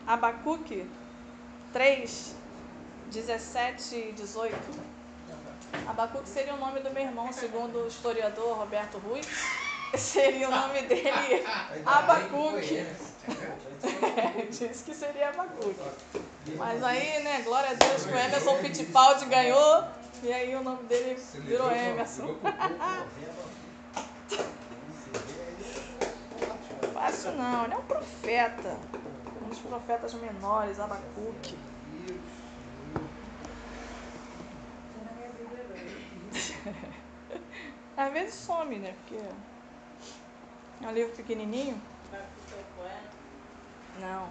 Abacuque 3, 17 e 18. Abacuque seria o nome do meu irmão, segundo o historiador Roberto Rui. Seria o nome dele Abacuque. Disse que seria Abacuque. Mas aí, né, glória a Deus que o Emerson Fittipaldi ganhou. E aí o nome dele virou Emerson. Fácil não, ele é um profeta. Um dos profetas menores, Abacuque. Às vezes some, né? Porque é um livro pequenininho. Abacuque é o poeta? Não.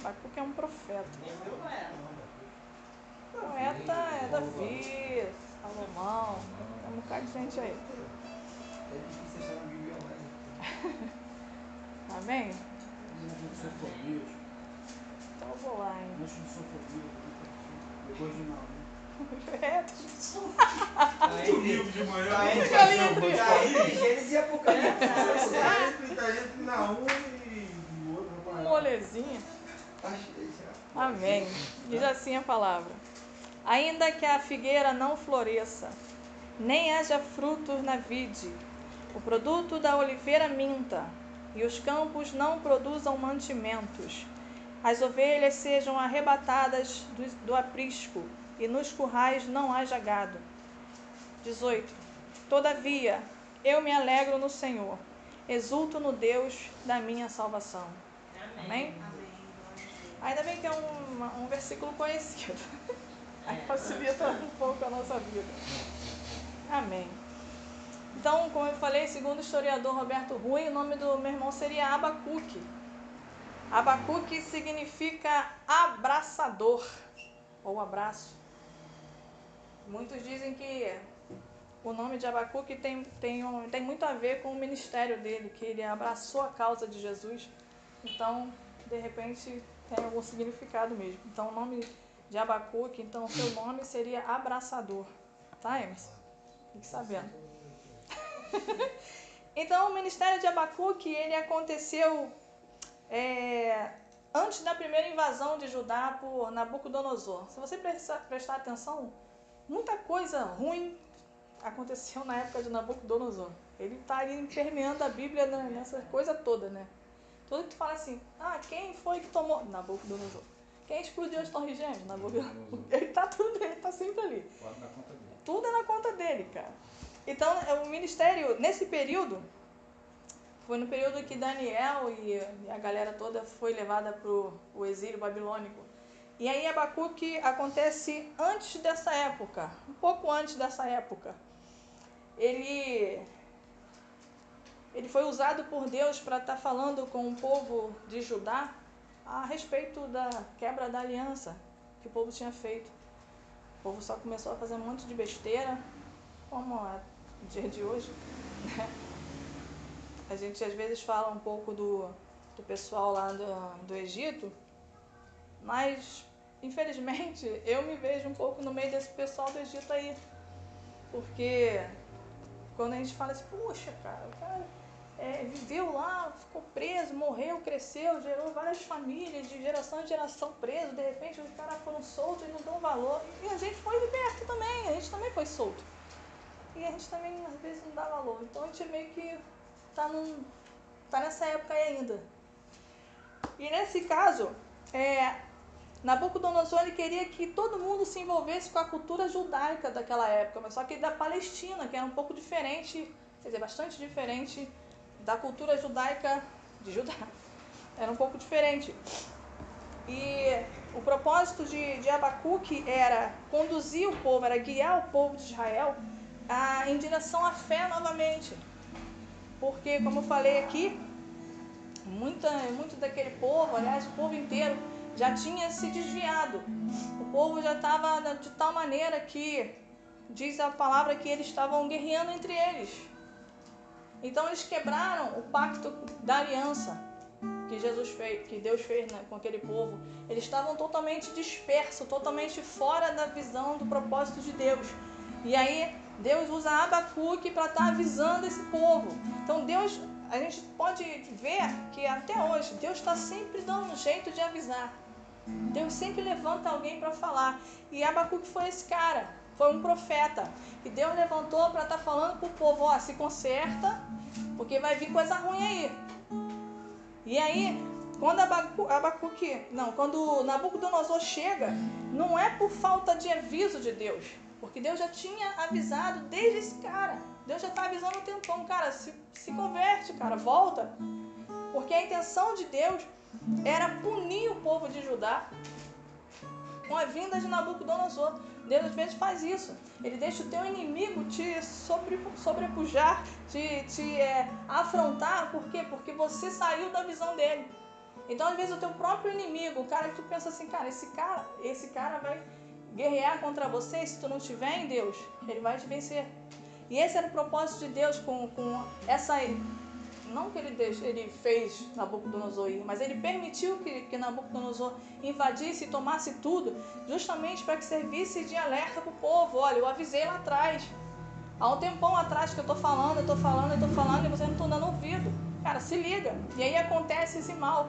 Abacuque é um profeta. Poeta é Davi, Salomão, tem um bocado de gente aí. É difícil achar na Bíblia online. Amém? Sofonias. Então eu vou lá, hein? Antes de Sofonias, depois de não, né? Domingo de manhã, Gênesis e Apocalipse. está entre Naum e o outro rapaz. Molezinha. Achei já. Amém. Diz assim a palavra. Ainda que a figueira não floresça, nem haja frutos na vide, o produto da oliveira minta, e os campos não produzam mantimentos, as ovelhas sejam arrebatadas do aprisco, e nos currais não haja gado. 18. Todavia, eu me alegro no Senhor, exulto no Deus da minha salvação. Amém? Ainda bem que é um versículo conhecido. Aí facilita um pouco a nossa vida. Amém. Então, como eu falei, segundo o historiador Roberto Rui, o nome do meu irmão seria Abacuque. Abacuque significa abraçador, ou abraço. Muitos dizem que o nome de Abacuque tem muito a ver com o ministério dele, que ele abraçou a causa de Jesus. Então, de repente, tem algum significado mesmo. Então, o nome de Abacuque, então, seu nome seria abraçador. Tá, Emerson? Fique sabendo. Então, o ministério de Abacuque, ele aconteceu antes da primeira invasão de Judá por Nabucodonosor. Se você prestar atenção, muita coisa ruim aconteceu na época de Nabucodonosor. Ele está ali permeando a Bíblia nessa coisa toda, né? Tudo que tu fala assim, quem foi que tomou? Nabucodonosor. Quem explodiu as torres gêmeas? Nabucodonosor. Ele tá sempre ali. Tudo é na conta dele, cara. Então, o ministério, nesse período, foi no período que Daniel e a galera toda foi levada para o exílio babilônico. E aí Abacuque acontece antes dessa época, um pouco antes dessa época. Ele foi usado por Deus para estar falando com o povo de Judá a respeito da quebra da aliança que o povo tinha feito. O povo só começou a fazer um monte de besteira, como é o dia de hoje, né? A gente às vezes fala um pouco do pessoal lá do Egito, mas infelizmente eu me vejo um pouco no meio desse pessoal do Egito aí. Porque quando a gente fala assim, puxa, cara, o cara viveu lá, ficou preso, morreu, cresceu, gerou várias famílias, de geração em geração preso, de repente os caras foram soltos e não dão valor. E a gente foi liberto também, a gente também foi solto. E a gente também às vezes não dá valor. Então a gente meio que tá nessa época aí ainda. E nesse caso, Nabucodonosor ele queria que todo mundo se envolvesse com a cultura judaica daquela época, mas só que da Palestina, que era um pouco diferente, quer dizer, bastante diferente da cultura judaica de Judá. Era um pouco diferente. E o propósito de Abacuque era conduzir o povo, era guiar o povo de Israel em direção à fé novamente. Porque, como eu falei aqui, muito daquele povo, aliás, o povo inteiro, já tinha se desviado. O povo já estava de tal maneira que, diz a palavra, que eles estavam guerreando entre eles. Então eles quebraram o pacto da aliança que Deus fez, né, com aquele povo. Eles estavam totalmente dispersos, totalmente fora da visão do propósito de Deus. E aí Deus usa Abacuque para estar avisando esse povo. Então Deus a gente pode ver que até hoje Deus está sempre dando um jeito de avisar. Deus sempre levanta alguém para falar. E Abacuque foi esse cara, foi um profeta. E Deus levantou para estar falando para o povo, ó, se conserta, porque vai vir coisa ruim aí. E aí, quando quando Nabucodonosor chega, não é por falta de aviso de Deus, porque Deus já tinha avisado desde esse cara. Deus já está avisando um tempão, cara, se converte, cara, volta. Porque a intenção de Deus era punir o povo de Judá com a vinda de Nabucodonosor. Deus às vezes faz isso. Ele deixa o teu inimigo te sobrepujar, te afrontar. Por quê? Porque você saiu da visão dele. Então às vezes o teu próprio inimigo, o cara que tu pensa assim, cara, esse cara vai guerrear contra você, e se tu não estiver em Deus, ele vai te vencer. E esse era o propósito de Deus com essa... Não que ele fez Nabucodonosor ir, mas ele permitiu que Nabucodonosor invadisse e tomasse tudo, justamente para que servisse de alerta para o povo. Olha, eu avisei lá atrás. Há um tempão atrás que eu estou falando, e vocês não estão dando ouvido. Cara, se liga. E aí acontece esse mal.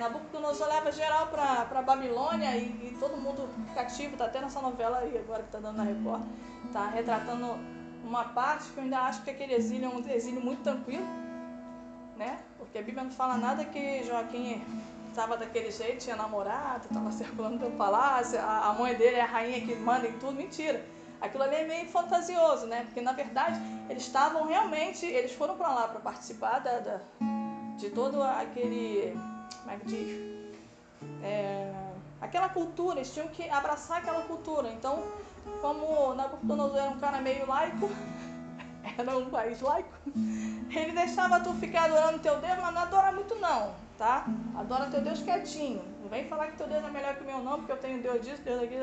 Nabucodonosor leva geral para Babilônia e todo mundo cativo. Está até nessa novela aí agora que está dando na Record. Está retratando uma parte que eu ainda acho que aquele exílio é um exílio muito tranquilo, né? Porque a Bíblia não fala nada que Joaquim estava daquele jeito, tinha namorado, estava circulando pelo palácio, a mãe dele é a rainha que manda em tudo. Mentira. Aquilo ali é meio fantasioso, né? Porque na verdade eles foram para lá para participar de todo aquele, como é que diz? Aquela cultura, eles tinham que abraçar aquela cultura. Então, como Nabucodonosor era um cara meio laico, era um país laico, ele deixava tu ficar adorando teu Deus, mas não adora muito não, tá? Adora teu Deus quietinho. Não vem falar que teu Deus é melhor que o meu não, porque eu tenho Deus disso, Deus daquilo,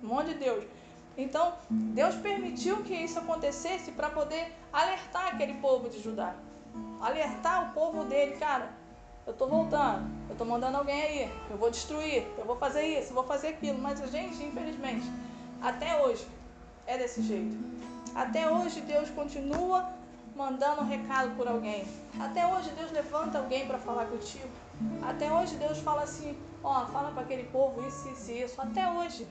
um monte de Deus. Então, Deus permitiu que isso acontecesse para poder alertar aquele povo de Judá. Alertar o povo dele, cara, eu tô voltando, eu tô mandando alguém aí, eu vou destruir, eu vou fazer isso, eu vou fazer aquilo. Mas a gente, infelizmente, até hoje é desse jeito. Até hoje Deus continua mandando um recado por alguém. Até hoje Deus levanta alguém para falar contigo. Até hoje Deus fala assim, ó, fala para aquele povo isso. Até hoje.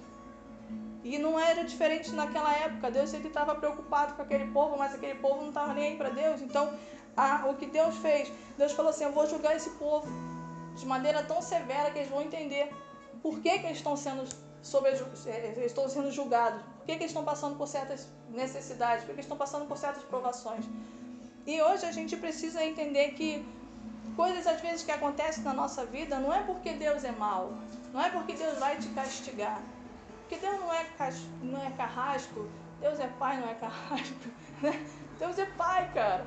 E não era diferente naquela época. Deus sempre estava preocupado com aquele povo, mas aquele povo não estava nem aí para Deus. Então, o que Deus fez? Deus falou assim, eu vou julgar esse povo de maneira tão severa que eles vão entender por que eles estão sendo julgados, por que eles estão passando por certas necessidades, por que eles estão passando por certas provações. E hoje a gente precisa entender que coisas às vezes que acontecem na nossa vida não é porque Deus é mau, não é porque Deus vai te castigar, porque Deus não é carrasco, Deus é pai, não é carrasco, né? Deus é pai, cara.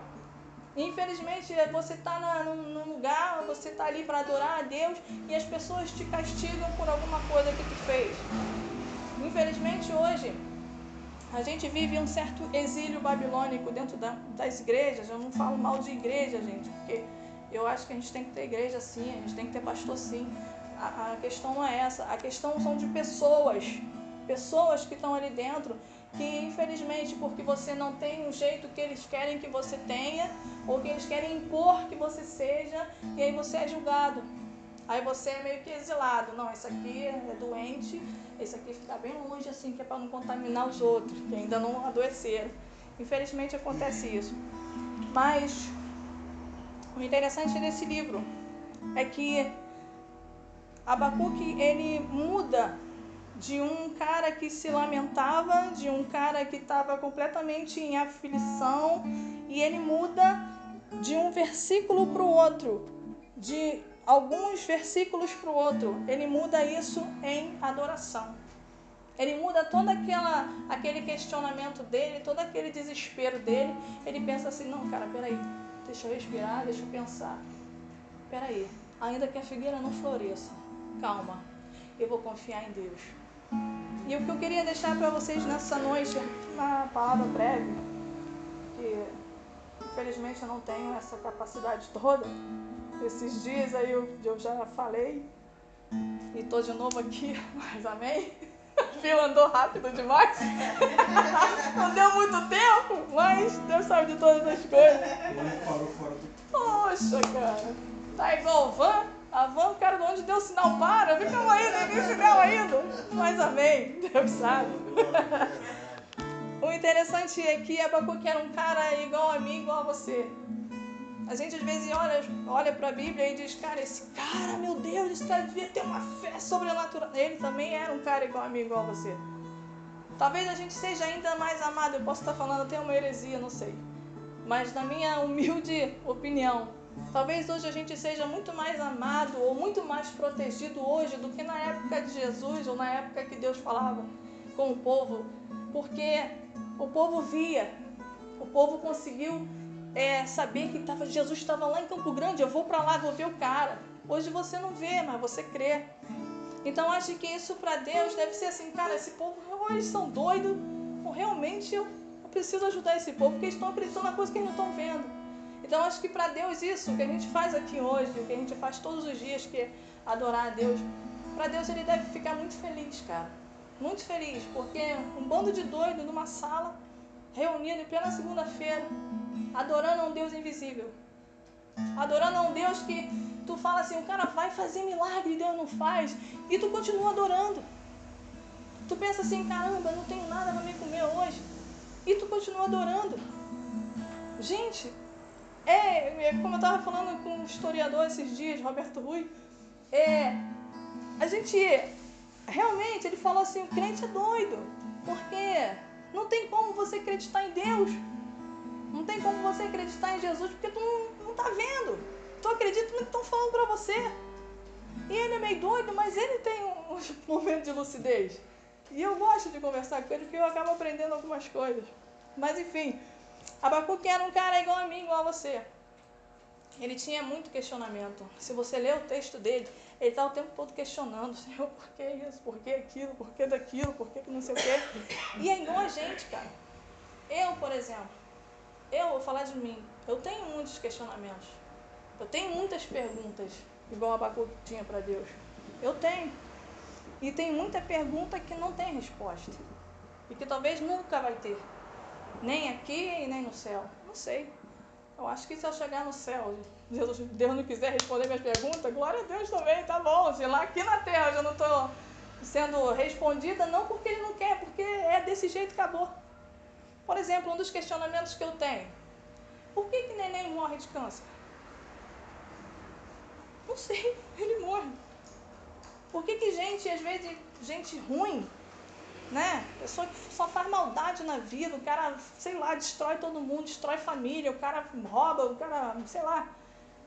Infelizmente você está num lugar, você está ali para adorar a Deus e as pessoas te castigam por alguma coisa que tu fez. Infelizmente hoje a gente vive um certo exílio babilônico dentro das igrejas. Eu não falo mal de igreja, gente, porque eu acho que a gente tem que ter igreja sim, a gente tem que ter pastor sim. A questão não é essa, a questão são de pessoas que estão ali dentro, que infelizmente porque você não tem um jeito que eles querem que você tenha, ou que eles querem impor que você seja, e aí você é julgado. Aí você é meio que exilado. Não, esse aqui é doente, esse aqui fica bem longe assim, que é para não contaminar os outros, que ainda não adoeceram. Infelizmente acontece isso. Mas o interessante desse livro é que Abacuque, ele muda de um cara que se lamentava, de um cara que estava completamente em aflição, e ele muda de um versículo para o outro, de alguns versículos para o outro, ele muda isso em adoração. Ele muda todo aquele questionamento dele, todo aquele desespero dele. Ele pensa assim, não, cara, peraí, deixa eu respirar, deixa eu pensar. Peraí, ainda que a figueira não floresça, calma, eu vou confiar em Deus. E o que eu queria deixar para vocês nessa noite, uma palavra breve, que infelizmente eu não tenho essa capacidade toda. Esses dias aí eu já falei, e estou de novo aqui, mas amém? fila andou rápido demais. Não deu muito tempo, mas Deus sabe de todas as coisas. Ele parou fora do... Poxa, cara. Tá igual van. A van, cara, de onde deu o sinal para. Ficamos aí, nem sinal ainda. Mas amém, Deus sabe. O interessante é que Abacuque era um cara igual a mim, igual a você. A gente às vezes olha para a Bíblia e diz, cara, esse cara, meu Deus, esse cara devia ter uma fé sobrenatural. Ele também era um cara igual a mim, igual a você. Talvez a gente seja ainda mais amado. Eu posso estar falando até uma heresia, não sei. Mas na minha humilde opinião, talvez hoje a gente seja muito mais amado ou muito mais protegido hoje do que na época de Jesus ou na época que Deus falava com o povo. Porque o povo via, o povo conseguiu saber que Jesus estava lá em Campo Grande. Eu vou para lá, vou ver o cara. Hoje você não vê, mas você crê. Então acho que isso para Deus deve ser assim, cara, esse povo, ou eles são doidos, ou realmente eu preciso ajudar esse povo, porque eles estão acreditando na coisa que eles não estão vendo. Então acho que para Deus isso, que a gente faz aqui hoje, o que a gente faz todos os dias, que é adorar a Deus, para Deus ele deve ficar muito feliz, cara. Muito feliz, porque um bando de doidos numa sala, reunido em plena segunda-feira, adorando a um Deus invisível. Adorando a um Deus que tu fala assim, o cara vai fazer milagre e Deus não faz, e tu continua adorando. Tu pensa assim, caramba, não tenho nada para me comer hoje, e tu continua adorando. Gente, como eu estava falando com um historiador esses dias, Roberto Rui, a gente, realmente, ele falou assim, o crente é doido, porque não tem como você acreditar em Deus, não tem como você acreditar em Jesus, porque tu não está vendo, tu acredita no que estão falando para você. E ele é meio doido, mas ele tem um momento de lucidez. E eu gosto de conversar com ele, porque eu acabo aprendendo algumas coisas. Mas enfim, Abacuque era um cara igual a mim, igual a você. Ele tinha muito questionamento. Se você ler o texto dele, ele está o tempo todo questionando, Senhor, por que isso, por que aquilo, por que daquilo, por que não sei o quê. E é igual a gente, cara. Eu, por exemplo, eu vou falar de mim, eu tenho muitos questionamentos. Eu tenho muitas perguntas, igual Abacuque tinha para Deus. Eu tenho. E tem muita pergunta que não tem resposta. E que talvez nunca vai ter. Nem aqui e nem no céu. Não sei. Eu acho que se eu chegar no céu, Deus não quiser responder minhas perguntas, glória a Deus também, tá bom. Se lá aqui na terra eu já não estou sendo respondida, não porque ele não quer, porque é desse jeito, acabou. Por exemplo, um dos questionamentos que eu tenho. Por que neném morre de câncer? Não sei, ele morre. Por que gente, às vezes, gente ruim, né? Pessoa que só faz maldade na vida, o cara, sei lá, destrói todo mundo, destrói família, o cara rouba, o cara, sei lá,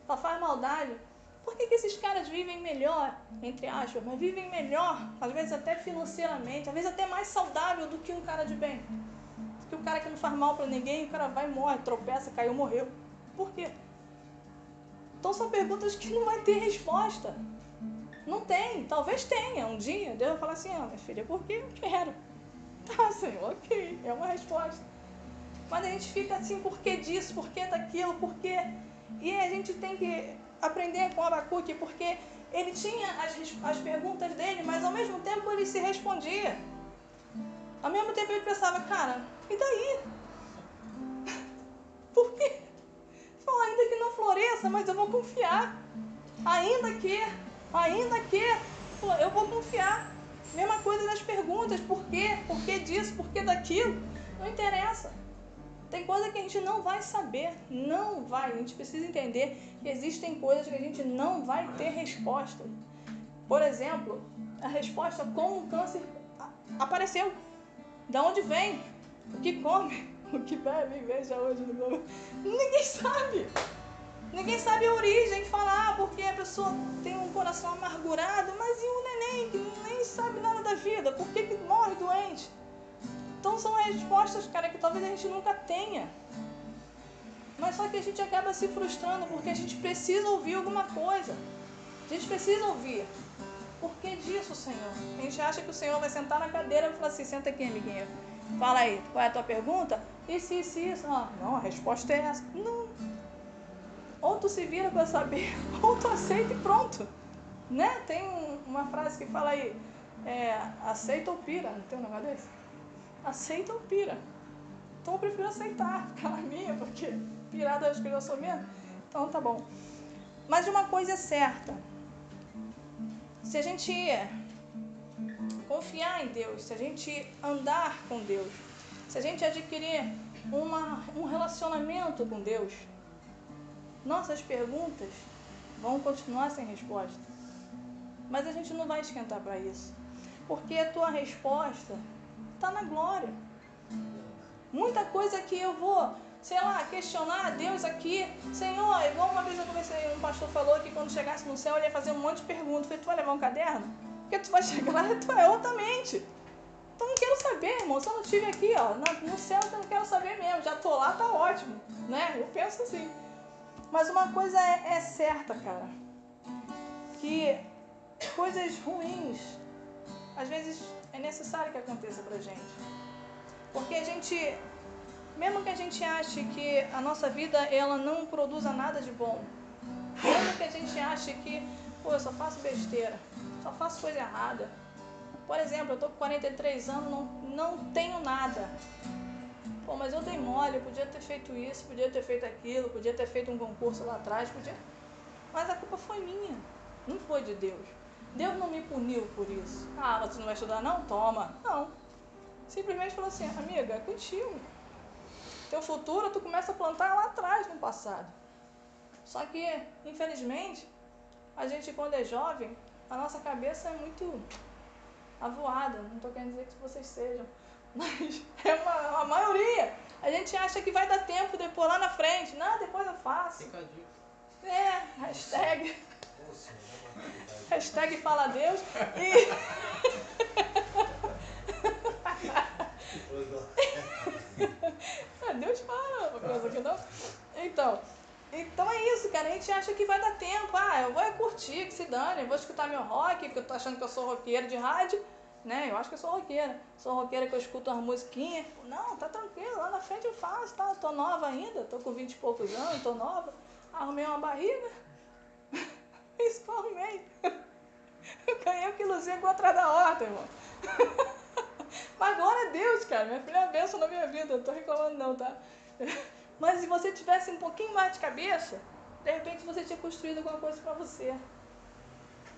só faz maldade. Por que esses caras vivem melhor, entre aspas, mas vivem melhor, às vezes até financeiramente, às vezes até mais saudável do que um cara de bem? Que o cara que não faz mal pra ninguém, o cara vai e morre, tropeça, caiu, morreu. Por quê? Então são perguntas que não vai ter resposta. Não tem, talvez tenha um dia. Deus vai falar assim, minha filha, por que eu quero? Tá, Senhor, ok, é uma resposta. Mas a gente fica assim, por que disso, por que daquilo, por quê? E a gente tem que aprender com Abacuque, porque ele tinha as perguntas dele, mas ao mesmo tempo ele se respondia. Ao mesmo tempo ele pensava, cara, e daí? Por quê? Falou, ainda que não floresça, mas eu vou confiar. Ainda que, eu vou confiar. Mesma coisa das perguntas, por quê? Por que disso? Por que daquilo? Não interessa. Tem coisa que a gente não vai saber, não vai. A gente precisa entender que existem coisas que a gente não vai ter resposta. Por exemplo, a resposta como o câncer apareceu. De onde vem? O que come? O que bebe? Veja hoje no Globo. Ninguém sabe. Ninguém sabe a origem, falar porque a pessoa tem um coração amargurado, mas e um neném que nem sabe nada da vida? Por que morre doente? Então são respostas, cara, que talvez a gente nunca tenha. Mas só que a gente acaba se frustrando porque a gente precisa ouvir alguma coisa. A gente precisa ouvir. Por que disso, Senhor? A gente acha que o Senhor vai sentar na cadeira e falar assim, senta aqui, amiguinha. Fala aí, qual é a tua pergunta? Isso. Não, a resposta é essa. Não. Ou tu se vira para saber, ou tu aceita e pronto. Né? Tem uma frase que fala aí, aceita ou pira, não tem um negócio desse? Aceita ou pira. Então eu prefiro aceitar, ficar na minha, porque pirada acho que eu já sou mesmo. Então tá bom. Mas uma coisa é certa. Se a gente confiar em Deus, se a gente andar com Deus, se a gente adquirir um relacionamento com Deus, nossas perguntas vão continuar sem resposta. Mas a gente não vai esquentar para isso. Porque a tua resposta está na glória. Muita coisa que eu vou, sei lá, questionar a Deus aqui. Senhor, igual uma vez eu conversei, um pastor falou que quando chegasse no céu ele ia fazer um monte de perguntas. Eu falei, tu vai levar um caderno? Porque tu vai chegar lá e tu é outra mente. Então não quero saber, irmão. Se eu não estive aqui, ó, no céu eu não quero saber mesmo. Já tô lá, tá ótimo. Né? Eu penso assim. Mas uma coisa é certa, cara. Que coisas ruins, às vezes é necessário que aconteça pra gente. Porque a gente, mesmo que a gente ache que a nossa vida ela não produza nada de bom, mesmo que a gente ache que, pô, eu só faço besteira, só faço coisa errada. Por exemplo, eu tô com 43 anos, não tenho nada. Pô, mas eu dei mole, eu podia ter feito isso, podia ter feito aquilo, podia ter feito um concurso lá atrás, mas a culpa foi minha, não foi de Deus. Deus não me puniu por isso. Ah, você não vai estudar não? Toma. Não. Simplesmente falou assim, amiga, é contigo. Teu futuro tu começa a plantar lá atrás, no passado. Só que, infelizmente, a gente quando é jovem, a nossa cabeça é muito avoada. Não estou querendo dizer que vocês sejam, mas é a maioria. A gente acha que vai dar tempo depois lá na frente. Não, depois eu faço. Fica a dica. Hashtag fala Deus. E... Deus fala, uma coisa que não. Então é isso, cara. A gente acha que vai dar tempo. Ah, eu vou curtir, que se dane. Eu vou escutar meu rock, porque eu tô achando que eu sou roqueira de rádio. Né? Eu acho que eu sou roqueira. Sou roqueira que eu escuto umas musiquinhas. Não, tá tranquilo. Lá na frente eu faço, tá? Eu tô nova ainda. Tô com 20 e poucos anos, tô nova. Arrumei uma barriga. Isso que eu arrumei. Eu ganhei um quilozinho com atrás da horta, irmão. Mas glória a Deus, cara. Minha filha é uma bênção na minha vida. Não tô reclamando não, tá? Mas se você tivesse um pouquinho mais de cabeça, de repente você tinha construído alguma coisa pra você.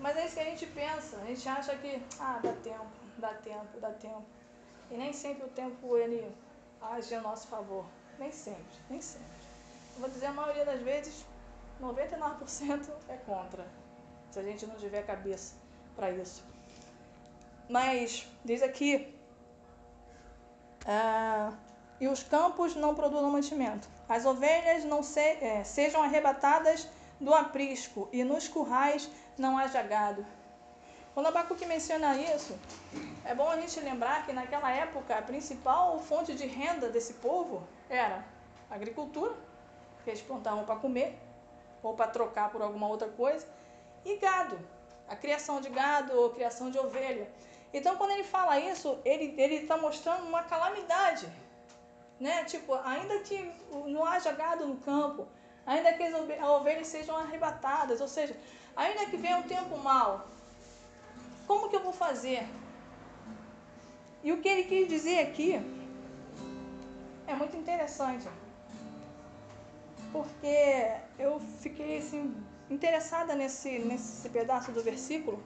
Mas é isso que a gente pensa. A gente acha que, dá tempo. E nem sempre o tempo, ele age a nosso favor. Nem sempre. Eu vou dizer, a maioria das vezes, 99% é contra. Se a gente não tiver cabeça para isso. Mas, diz aqui, e os campos não produzam mantimento. As ovelhas não sejam arrebatadas do aprisco, e nos currais não haja gado. Quando Abacuque menciona isso, é bom a gente lembrar que naquela época a principal fonte de renda desse povo era a agricultura, que eles plantavam para comer, ou para trocar por alguma outra coisa, e gado, a criação de gado ou criação de ovelha. Então, quando ele fala isso, ele está mostrando uma calamidade, né? Tipo, ainda que não haja gado no campo, ainda que as ovelhas sejam arrebatadas, ou seja, ainda que venha um tempo mau, como que eu vou fazer? E o que ele quis dizer aqui é muito interessante, porque eu fiquei assim, interessada nesse pedaço do versículo,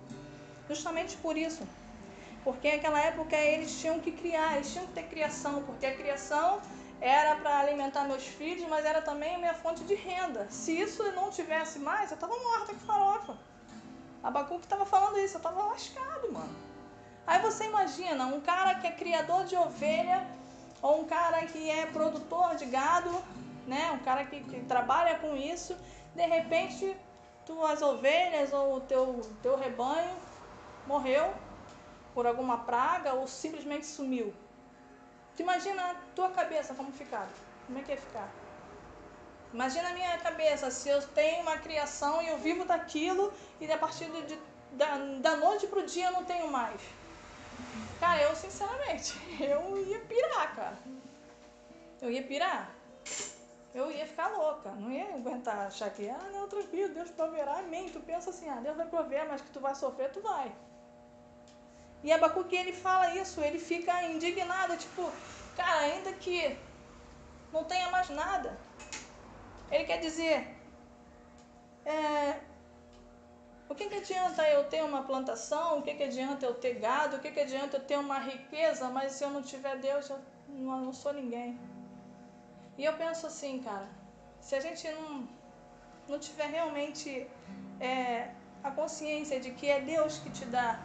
justamente por isso. Porque naquela época eles tinham que criar, eles tinham que ter criação, porque a criação era para alimentar meus filhos, mas era também a minha fonte de renda. Se isso não tivesse mais, eu estava morta que farofa. Abacuque estava falando isso, eu estava lascado, mano. Aí você imagina, um cara que é criador de ovelha, ou um cara que é produtor de gado, né? Um cara que trabalha com isso, de repente, tuas ovelhas ou o teu rebanho morreu por alguma praga ou simplesmente sumiu. Tu imagina a tua cabeça como ficar? Como é que ia ficar? Imagina a minha cabeça, se eu tenho uma criação e eu vivo daquilo e a partir da noite pro dia eu não tenho mais. Cara, eu sinceramente, eu ia pirar, cara. Eu ia pirar. Eu ia ficar louca, não ia aguentar achar que, não, tranquilo, Deus proverá, amém. Tu pensa assim, Deus vai prover, mas que tu vai sofrer, tu vai. E Abacuque, ele fala isso, ele fica indignado, tipo, cara, ainda que não tenha mais nada. Ele quer dizer, o que adianta eu ter uma plantação, o que adianta eu ter gado, o que adianta eu ter uma riqueza, mas se eu não tiver Deus, eu não sou ninguém. E eu penso assim, cara, se a gente não tiver realmente a consciência de que é Deus que te dá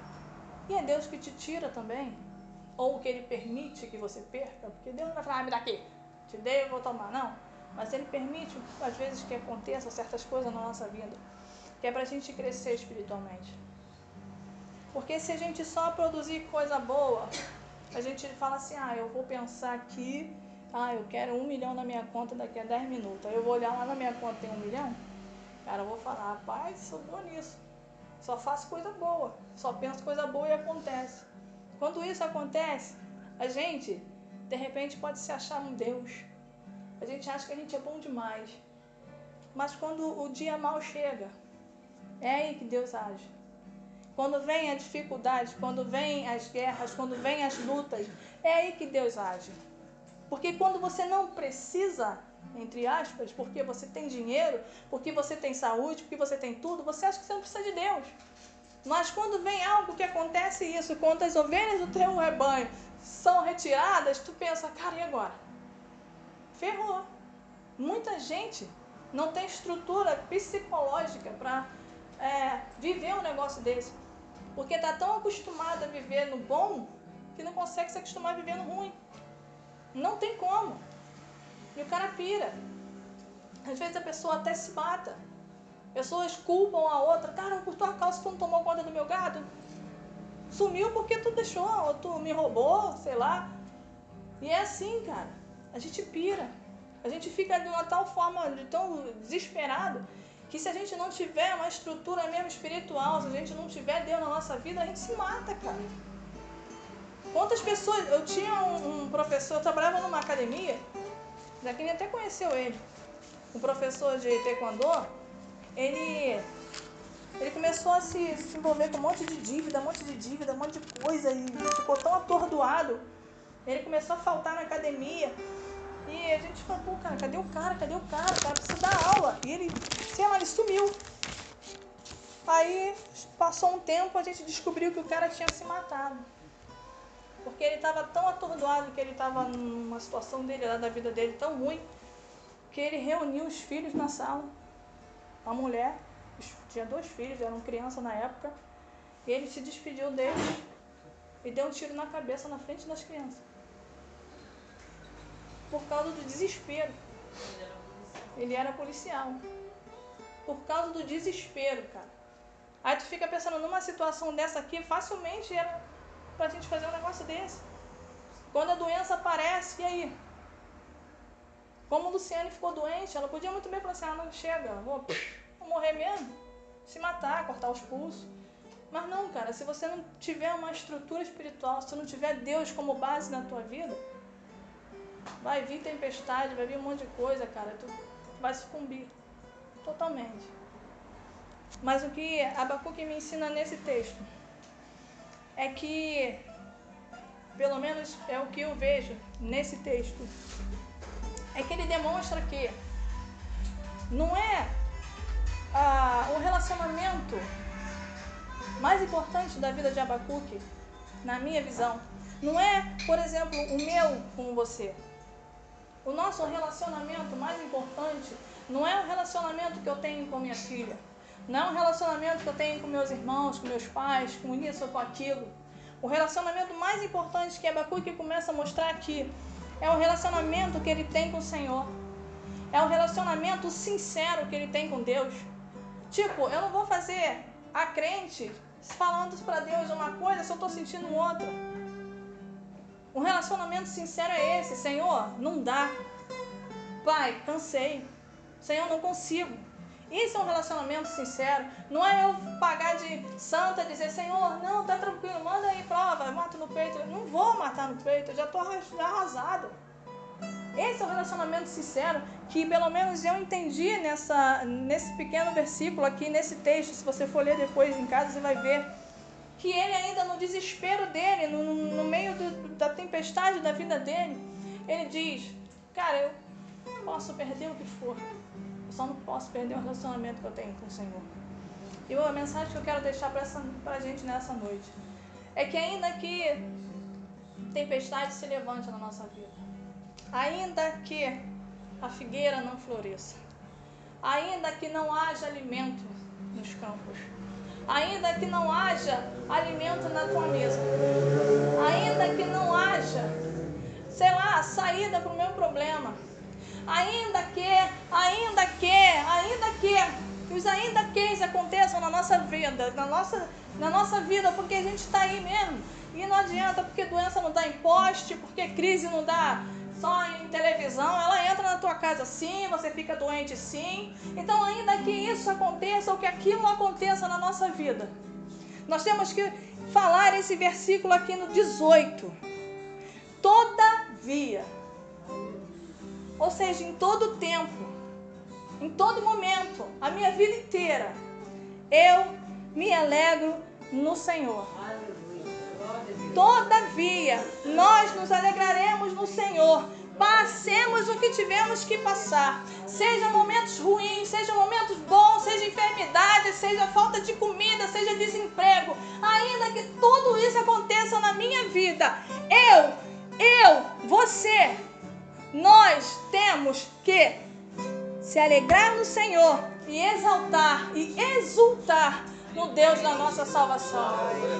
e é Deus que te tira também, ou que Ele permite que você perca, porque Deus não vai falar, me dá aqui, te dei, eu vou tomar, não. Mas Ele permite, às vezes, que aconteçam certas coisas na nossa vida, que é pra gente crescer espiritualmente. Porque se a gente só produzir coisa boa, a gente fala assim, eu vou pensar aqui, eu quero 1 milhão na minha conta daqui a 10 minutos. Aí eu vou olhar lá na minha conta, tem 1 milhão? Cara, eu vou falar, rapaz, sou boa nisso. Só faço coisa boa, só penso coisa boa e acontece. Quando isso acontece, a gente, de repente, pode se achar um Deus. A gente acha que a gente é bom demais. Mas quando o dia mal chega, é aí que Deus age. Quando vem a dificuldade, quando vem as guerras, quando vem as lutas, é aí que Deus age. Porque quando você não precisa, entre aspas, porque você tem dinheiro, porque você tem saúde, porque você tem tudo, você acha que você não precisa de Deus. Mas quando vem algo que acontece isso, quando as ovelhas do teu rebanho são retiradas, tu pensa, cara, e agora? Ferrou. Muita gente não tem estrutura psicológica para viver um negócio desse. Porque está tão acostumado a viver no bom que não consegue se acostumar a viver no ruim. Não tem como. E o cara pira. Às vezes a pessoa até se mata. Pessoas culpam a outra. Cara, por tua causa tu não tomou conta do meu gado. Sumiu porque tu deixou, ou tu me roubou, sei lá. E é assim, cara. A gente pira. A gente fica de uma tal forma, de tão desesperado, que se a gente não tiver uma estrutura mesmo espiritual, se a gente não tiver Deus na nossa vida, a gente se mata, cara. Quantas pessoas... Eu tinha um professor, eu trabalhava numa academia, já quem até conheceu ele, um professor de taekwondo. Ele começou a se envolver com um monte de dívida, um monte de coisa, e ficou tão atordoado. Ele começou a faltar na academia. E a gente falou, pô, cara, cadê o cara? O cara precisa dar aula. E ele, sei lá, ele sumiu. Aí, passou um tempo, a gente descobriu que o cara tinha se matado. Porque ele estava tão atordoado, que ele estava numa situação dele, lá da vida dele, tão ruim, que ele reuniu os filhos na sala. A mulher, tinha 2 filhos, eram crianças na época. E ele se despediu deles e deu um tiro na cabeça na frente das crianças. Por causa do desespero. Ele era policial. Por causa do desespero, cara. Aí tu fica pensando, numa situação dessa aqui, facilmente era pra gente fazer um negócio desse. Quando a doença aparece, e aí? Como a Luciane ficou doente, ela podia muito bem falar assim, não chega, vou morrer mesmo. Se matar, cortar os pulsos. Mas não, cara, se você não tiver uma estrutura espiritual, se não tiver Deus como base na tua vida, vai vir tempestade, vai vir um monte de coisa, cara. Tu vai sucumbir totalmente. Mas o que Abacuque me ensina nesse texto é que, pelo menos é o que eu vejo nesse texto, é que ele demonstra que não é o relacionamento mais importante da vida de Abacuque, na minha visão. Não é, por exemplo, o meu com você. O nosso relacionamento mais importante não é o relacionamento que eu tenho com minha filha. Não é o relacionamento que eu tenho com meus irmãos, com meus pais, com isso ou com aquilo. O relacionamento mais importante que Abacuque começa a mostrar aqui é o relacionamento que ele tem com o Senhor. É o relacionamento sincero que ele tem com Deus. Tipo, eu não vou fazer a crente falando para Deus uma coisa se eu estou sentindo outra. Um relacionamento sincero é esse. Senhor, não dá. Pai, cansei. Senhor, não consigo. Isso é um relacionamento sincero. Não é eu pagar de santa e dizer, Senhor, não, tá tranquilo, manda aí prova, mata no peito. Eu não vou matar no peito, eu já estou arrasado. Esse é o relacionamento sincero que pelo menos eu entendi nesse pequeno versículo aqui, nesse texto. Se você for ler depois em casa, você vai ver que ele ainda no desespero dele, no meio da tempestade da vida dele, ele diz, cara, eu posso perder o que for, eu só não posso perder o relacionamento que eu tenho com o Senhor. E a mensagem que eu quero deixar pra gente nessa noite é que ainda que tempestade se levante na nossa vida, ainda que a figueira não floresça, ainda que não haja alimento nos campos, ainda que não haja alimento na tua mesa, ainda que não haja, sei lá, saída para o meu problema, ainda que os ainda que aconteçam na nossa vida, na nossa vida, porque a gente está aí mesmo, e não adianta, porque doença não dá em poste, porque crise não dá só em televisão, ela entra na tua casa sim, você fica doente sim. Então ainda que isso aconteça ou que aquilo aconteça na nossa vida, nós temos que falar esse versículo aqui no 18. Todavia, ou seja, em todo tempo, em todo momento, a minha vida inteira, eu me alegro no Senhor. Todavia, nós nos alegraremos no Senhor. Passemos o que tivemos que passar. Seja momentos ruins, seja momentos bons, seja enfermidade, seja falta de comida, seja desemprego. Ainda que tudo isso aconteça na minha vida, você, nós temos que se alegrar no Senhor e exaltar e exultar no Deus da nossa salvação.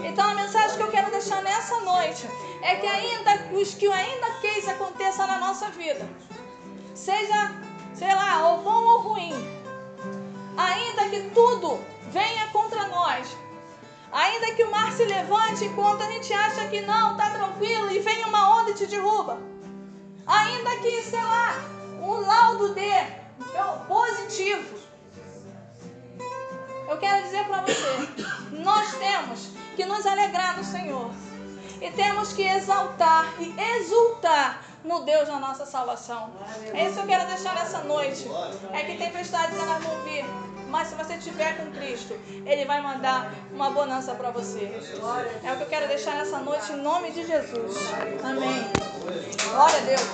Então a mensagem que eu quero deixar nessa noite é que ainda que isso aconteça na nossa vida, seja, sei lá, ou bom ou ruim, ainda que tudo venha contra nós, ainda que o mar se levante enquanto a gente acha que não, está tranquilo, e vem uma onda e te derruba, ainda que, sei lá, um laudo dê positivo, eu quero dizer para você, nós temos que nos alegrar no Senhor e temos que exaltar e exultar no Deus da nossa salvação. É isso que eu quero deixar nessa noite. É que tempestades elas vão vir, mas se você estiver com Cristo, Ele vai mandar uma bonança para você. É o que eu quero deixar nessa noite em nome de Jesus. Amém. Glória a Deus.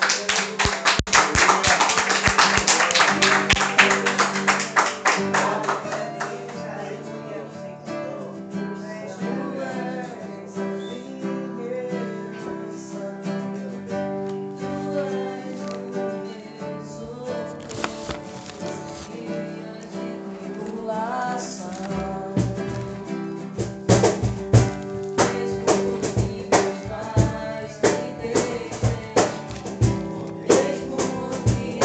Mesmo que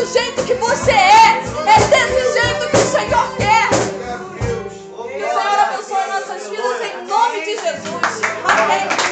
do jeito que você é. É desse jeito que o Senhor quer. Que o Senhor abençoe nossas vidas em nome de Jesus. Amém.